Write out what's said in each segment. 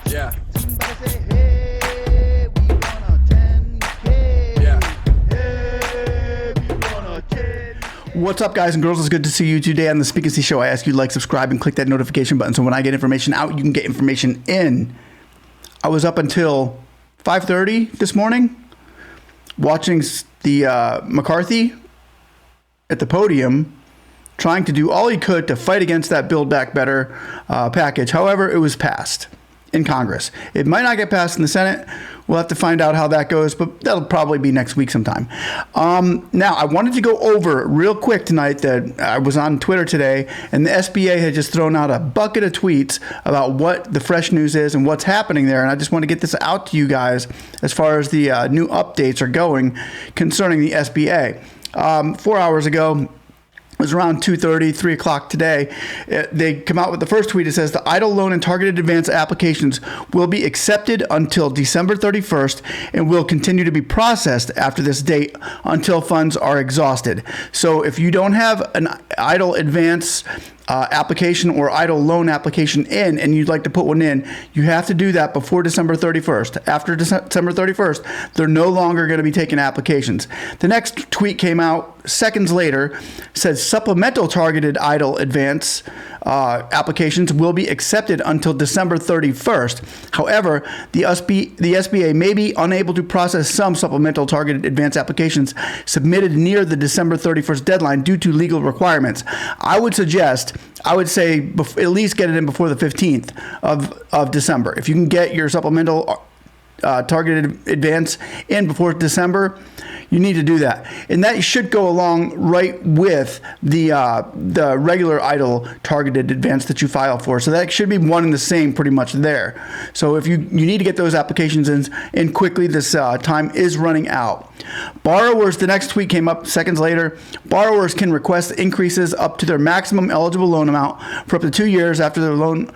Yeah. Somebody say, hey, we want a 10K. Yeah. Hey, we want a 10K. What's up, guys and girls? It's good to see you today on the Speak and See Show. I ask you to like, subscribe, and click that notification button so when I get information out, you can get information in. I was up until 5:30 this morning watching the McCarthy at the podium trying to do all he could to fight against that Build Back Better package. However, it was passed in Congress. It might not get passed in the Senate. We'll have to find out how that goes, but that'll probably be next week sometime. Now, I wanted to go over real quick tonight that I was on Twitter today, and the SBA had just thrown out a bucket of tweets about what the fresh news is and what's happening there, and I just want to get this out to you guys as far as the new updates are going concerning the SBA. 4 hours ago, it was around 2:30, 3 o'clock today. They come out with the first tweet. It says the EIDL loan and targeted advance applications will be accepted until December 31st and will continue to be processed after this date until funds are exhausted. So if you don't have an EIDL advance application or EIDL loan application in and you'd like to put one in, you have to do that before December 31st. After December 31st, they're no longer going to be taking applications. The next tweet came out seconds later, said supplemental targeted EIDL advance applications will be accepted until December 31st. However, the SBA may be unable to process some supplemental targeted advance applications submitted near the December 31st deadline due to legal requirements. I would say at least get it in before the 15th of December. If you can get your supplemental targeted advance in before December, you need to do that, and that should go along right with the regular EIDL targeted advance that you file for. So that should be one and the same pretty much there. So if you need to get those applications in quickly, this time is running out. Borrowers, the next tweet came up seconds later. Borrowers can request increases up to their maximum eligible loan amount for up to 2 years after their loan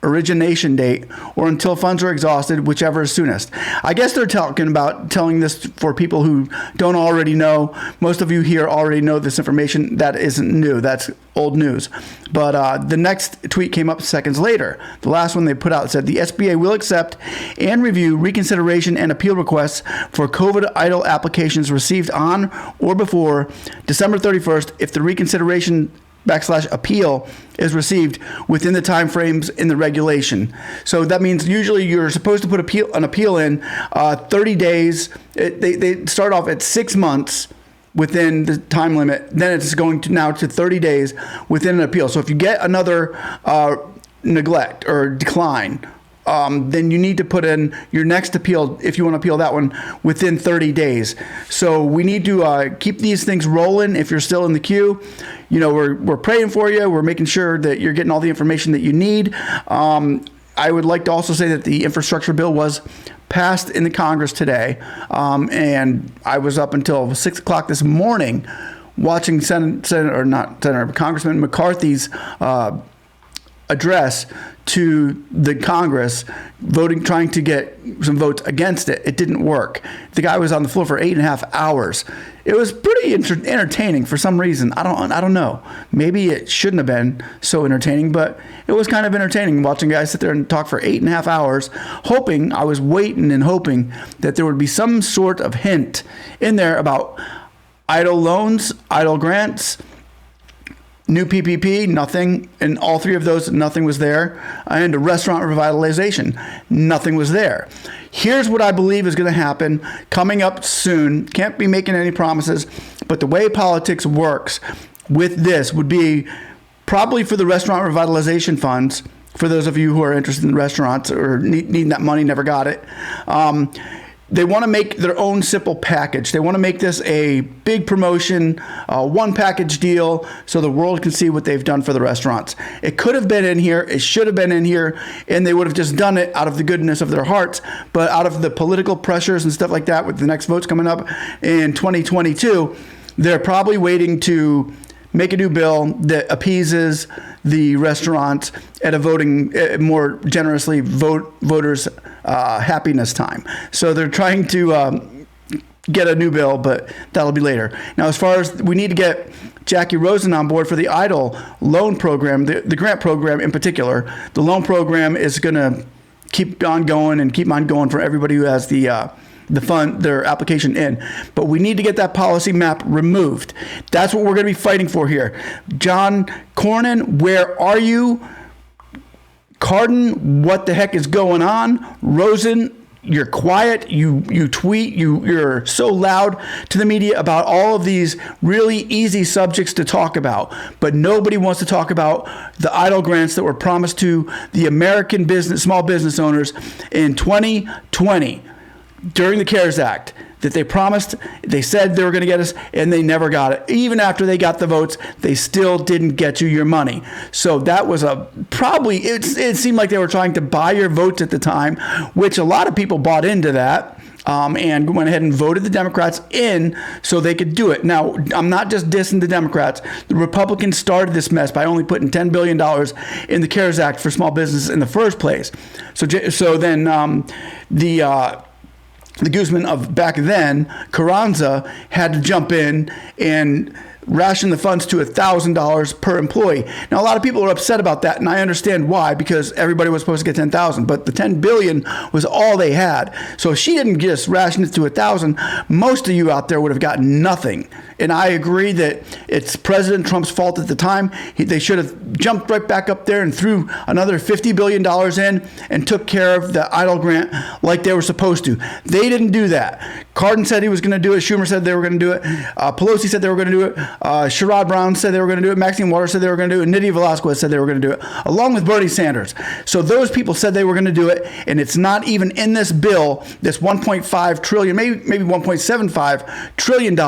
origination date or until funds are exhausted, whichever is soonest. I guess they're telling this for people who don't already know. Most of you here already know this information. That isn't new. That's old news. But the next tweet came up seconds later. The last one they put out said the SBA will accept and review reconsideration and appeal requests for COVID EIDL applications received on or before December 31st if the reconsideration /appeal is received within the time frames in the regulation. So that means usually you're supposed to put an appeal in 30 days. They start off at 6 months within the time limit. Then it's going to now to 30 days within an appeal. So if you get another neglect or decline, then you need to put in your next appeal, if you want to appeal that one, within 30 days. So we need to keep these things rolling. If you're still in the queue, you know, we're praying for you. We're making sure that you're getting all the information that you need. I would like to also say that the infrastructure bill was passed in the Congress today. And I was up until 6 o'clock this morning watching Congressman McCarthy's address to the Congress, trying to get some votes against it. It didn't work. The guy was on the floor for 8.5 hours. It was pretty entertaining for some reason. I don't know. Maybe it shouldn't have been so entertaining, but it was kind of entertaining watching guys sit there and talk for 8.5 hours, I was waiting and hoping that there would be some sort of hint in there about EIDL loans, EIDL grants, new PPP, nothing. In all three of those, nothing was there. And a restaurant revitalization, nothing was there. Here's what I believe is going to happen coming up soon. Can't be making any promises, but the way politics works with this would be probably for the restaurant revitalization funds, for those of you who are interested in restaurants or needing that money, never got it. They want to make their own simple package. They want to make this a big promotion, one package deal, so the world can see what they've done for the restaurants. It could have been in here. It should have been in here, and they would have just done it out of the goodness of their hearts. But out of the political pressures and stuff like that, with the next votes coming up in 2022, they're probably waiting to make a new bill that appeases the restaurants at a voting, more generously voters' happiness time. So they're trying to get a new bill, but that'll be later. Now, as far as we need to get Jackie Rosen on board for the EIDL loan program, the grant program in particular. The loan program is going to keep on going for everybody who has the fund, their application in. But we need to get that policy map removed. That's what we're going to be fighting for here. John Cornyn, where are you? Cardin, what the heck is going on? Rosen, you're quiet. You tweet. You're so loud to the media about all of these really easy subjects to talk about, but nobody wants to talk about the EIDL grants that were promised to the American small business owners in 2020 during the CARES Act. That they promised, they said they were going to get us, and they never got it. Even after they got the votes, they still didn't get you your money. So that was it seemed like they were trying to buy your votes at the time, which a lot of people bought into that. And went ahead and voted the Democrats in so they could do it. Now, I'm not just dissing the Democrats. The Republicans started this mess by only putting $10 billion in the CARES Act for small business in the first place. So then the Guzman of back then, Carranza, had to jump in and ration the funds to $1,000 per employee. Now, a lot of people are upset about that, and I understand why, because everybody was supposed to get $10,000, but the $10 billion was all they had. So if she didn't just ration it to $1,000, most of you out there would have gotten nothing. And I agree that it's President Trump's fault at the time. They should have jumped right back up there and threw another $50 billion in and took care of the EIDL grant like they were supposed to. They didn't do that. Cardin said he was going to do it. Schumer said they were going to do it. Pelosi said they were going to do it. Sherrod Brown said they were going to do it. Maxine Waters said they were going to do it. And Nydia Velasquez said they were going to do it, along with Bernie Sanders. So those people said they were going to do it, and it's not even in this bill, this $1.5 trillion, maybe $1.75 trillion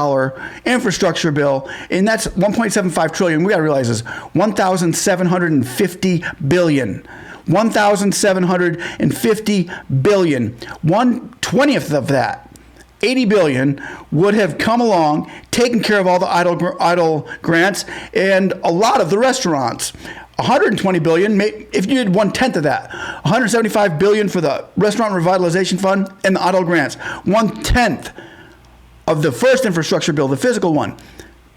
infrastructure bill, and that's $1.75 trillion. We got to realize this: 1,750 billion. 1,750 billion. 1/20th of that, 80 billion, would have come along, taken care of all the EIDL grants and a lot of the restaurants. 120 billion, if you did 1/10 of that, 175 billion for the Restaurant Revitalization Fund and the EIDL grants. 1/10 of the first infrastructure bill, the physical one,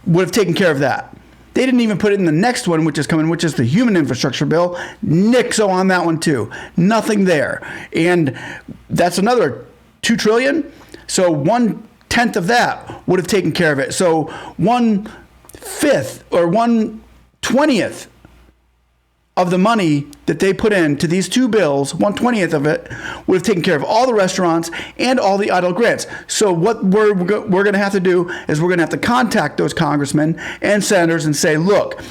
would have taken care of that. They didn't even put it in the next one, which is coming, which is the human infrastructure bill. Nixo on that one too. Nothing there. And that's another $2 trillion. So 1/10 of that would have taken care of it. So 1/5 or 1/20th of the money that they put into these two bills, 1/20th of it, would have taken care of all the restaurants and all the EIDL grants. So what we're going to have to do is we're going to have to contact those congressmen and senators and say, look,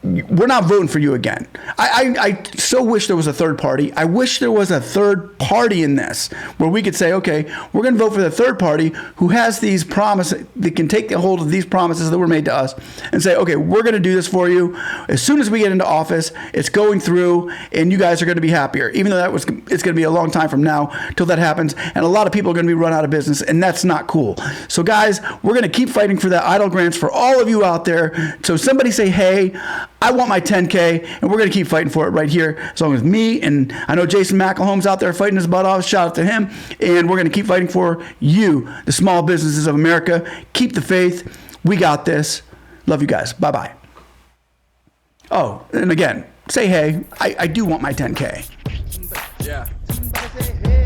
we're not voting for you again. I so wish there was a third party. I wish there was a third party in this where we could say, okay, we're going to vote for the third party who has these promises, that can take the hold of these promises that were made to us and say, okay, we're going to do this for you. As soon as we get into office, it's going through and you guys are going to be happier. Even though it's going to be a long time from now till that happens. And a lot of people are going to be run out of business, and that's not cool. So guys, we're going to keep fighting for that EIDL grants for all of you out there. So somebody say, hey, I want my 10K, and we're going to keep fighting for it right here, as long as me, and I know Jason McElholm's out there fighting his butt off. Shout out to him. And we're going to keep fighting for you, the small businesses of America. Keep the faith. We got this. Love you guys. Bye-bye. Oh, and again, say hey. I do want my 10K. Yeah. Somebody say, hey.